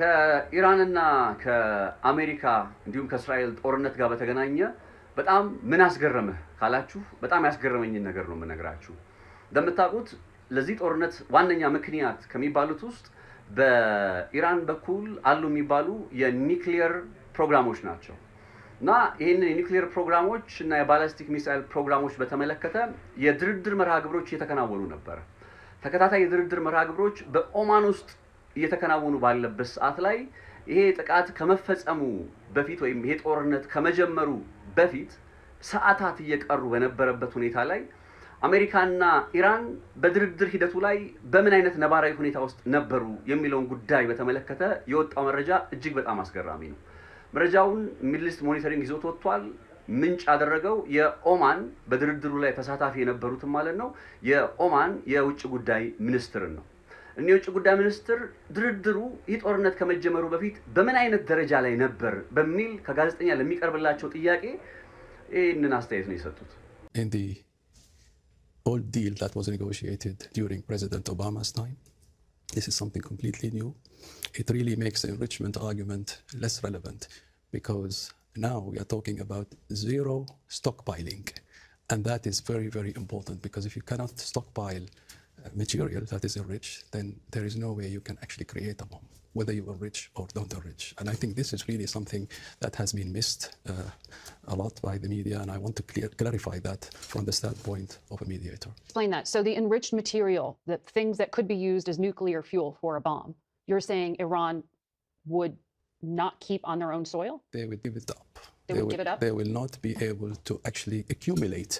ከኢራንና ከአሜሪካ እንዲሁም ከእስራኤል ጦርነት ጋር በተገናኘ በጣም ምን አስገረመህ ካላችሁ በጣም ያስገረመኝን ነገር ነው የምነግራችሁ። እንደምታውቁት ለዚህ ጦርነት ዋነኛ ምክንያት ከሚባሉት ውስጥ በኢራን በኩል አሉ የሚባሉ የኒውክሊየር ፕሮግራሞች ናቸው። እና ይሄን የኒውክሊየር ፕሮግራሞች እና የባላስቲክ ሚሳይል ፕሮግራሞች በተመለከተ የድርድር መርሃ ግብሮች እየተከናወኑ ነበር። ተከታታይ የድርድር መርሃ ግብሮች በኦማን ውስጥ እየተከናወኑ ባለበት ሰዓት ላይ ይሄ ጥቃት ከመፈጸሙ በፊት ወይም ይሄ ጦርነት ከመጀመሩ በፊት ሰዓታት እየቀሩ በነበረበት ሁኔታ ላይ አሜሪካና ኢራን በድርድር ሂደቱ ላይ በምን አይነት ነባራዊ ሁኔታ ውስጥ ነበሩ የሚለውን ጉዳይ በተመለከተ የወጣው መረጃ እጅግ በጣም አስገራሚ ነው። መረጃውን ሚድል ኢስት ሞኒተሪንግ ይዞት ወጥቷል። ምንጭ ያደረገው የኦማን በድርድሩ ላይ ተሳታፊ የነበሩትን ማለት ነው የኦማን የውጭ ጉዳይ ሚኒስትርን ነው። እኒህ የውጭ ጉዳይ ሚኒስትር ድርድሩ ይህ ጦርነት ከመጀመሩ በፊት በምን አይነት ደረጃ ላይ ነበር በሚል ከጋዜጠኛ ለሚቀርብላቸው ጥያቄ ይህንን አስተያየት ነው የሰጡት። In the old deal that was negotiated during President Obama's time, this is something completely new. It really makes the enrichment argument less relevant because now we are talking about zero stockpiling, and that is very, very important because if you cannot stockpile material that is enriched, then there is no way you can actually create a bomb, whether you enrich or don't enrich. And I think this is really something that has been missed a lot by the media, and I want to clarify that from the standpoint of a mediator. Explain that. So the enriched material, the things that could be used as nuclear fuel for a bomb, you're saying Iran would not keep on their own soil? They will give it up. They will give it up? They will not be able to actually accumulate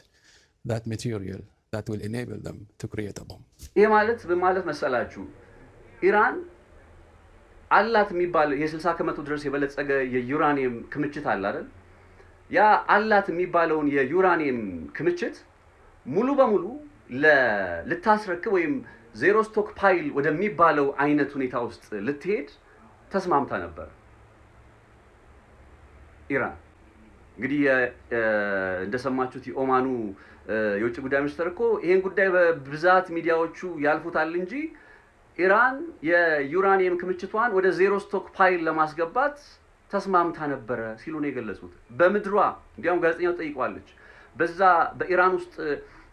that material that will enable them to create a bomb. ይሄ ማለት በማለት መሰላችሁ ኢራን አላት የሚባል የ60 ከመቶ ድረስ የበለጸገ የዩራኒየም ክምችት አለ አይደል? ያ አላት የሚባለውን የዩራኒየም ክምችት ሙሉ በሙሉ ልታስረክብ ወይም ዜሮ ስቶክ ፓይል ወደሚባለው አይነት ሁኔታ ውስጥ ልትሄድ ተስማምታ ነበር ኢራን። እንግዲህ እንደሰማችሁት የኦማኑ የውጭ ጉዳይ ሚኒስትር እኮ ይሄን ጉዳይ በብዛት ሚዲያዎቹ ያልፉታል እንጂ ኢራን የዩራኒየም ክምችቷን ወደ ዜሮ ስቶክ ፓይል ለማስገባት ተስማምታ ነበረ ሲሉ ነው የገለጹት። በምድሯ እንዲያውም ጋዜጠኛው ጠይቋለች፣ በዛ በኢራን ውስጥ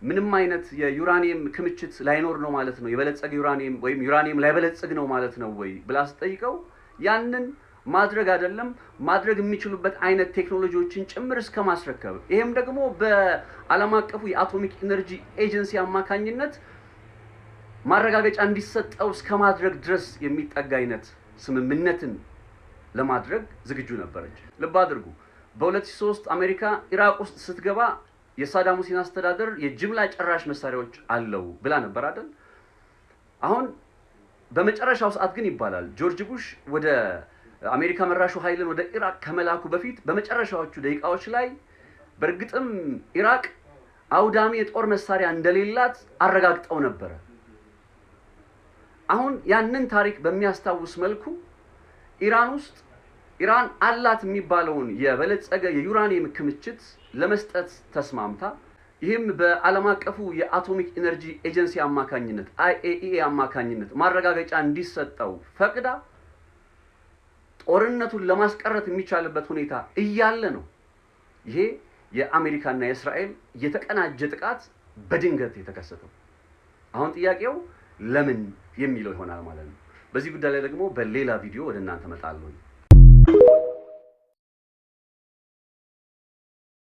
ምንም አይነት የዩራኒየም ክምችት ላይኖር ነው ማለት ነው የበለጸገ ዩራኒየም ወይም ዩራኒየም ላይበለጽግ ነው ማለት ነው ወይ ብላ ስትጠይቀው ያንን ማድረግ አይደለም ማድረግ የሚችሉበት አይነት ቴክኖሎጂዎችን ጭምር እስከ ማስረከብ ይሄም ደግሞ በዓለም አቀፉ የአቶሚክ ኢነርጂ ኤጀንሲ አማካኝነት ማረጋገጫ እንዲሰጠው እስከ ማድረግ ድረስ የሚጠጋ አይነት ስምምነትን ለማድረግ ዝግጁ ነበረች። ልብ አድርጉ፣ በ2003 አሜሪካ ኢራቅ ውስጥ ስትገባ የሳዳም ሁሴን አስተዳደር የጅምላ ጨራሽ መሳሪያዎች አለው ብላ ነበር አይደል? አሁን በመጨረሻው ሰዓት ግን ይባላል ጆርጅ ቡሽ ወደ አሜሪካ መራሹ ኃይልን ወደ ኢራቅ ከመላኩ በፊት በመጨረሻዎቹ ደቂቃዎች ላይ በርግጥም ኢራቅ አውዳሚ የጦር መሳሪያ እንደሌላት አረጋግጠው ነበር። አሁን ያንን ታሪክ በሚያስታውስ መልኩ ኢራን ውስጥ ኢራን አላት የሚባለውን የበለጸገ የዩራኒየም ክምችት ለመስጠት ተስማምታ ይህም በዓለም አቀፉ የአቶሚክ ኢነርጂ ኤጀንሲ አማካኝነት IAEA አማካኝነት ማረጋገጫ እንዲሰጠው ፈቅዳ ጦርነቱን ለማስቀረት የሚቻልበት ሁኔታ እያለ ነው ይሄ የአሜሪካና የእስራኤል የተቀናጀ ጥቃት በድንገት የተከሰተው። አሁን ጥያቄው ለምን የሚለው ይሆናል ማለት ነው። በዚህ ጉዳይ ላይ ደግሞ በሌላ ቪዲዮ ወደ እናንተ መጣለሁ።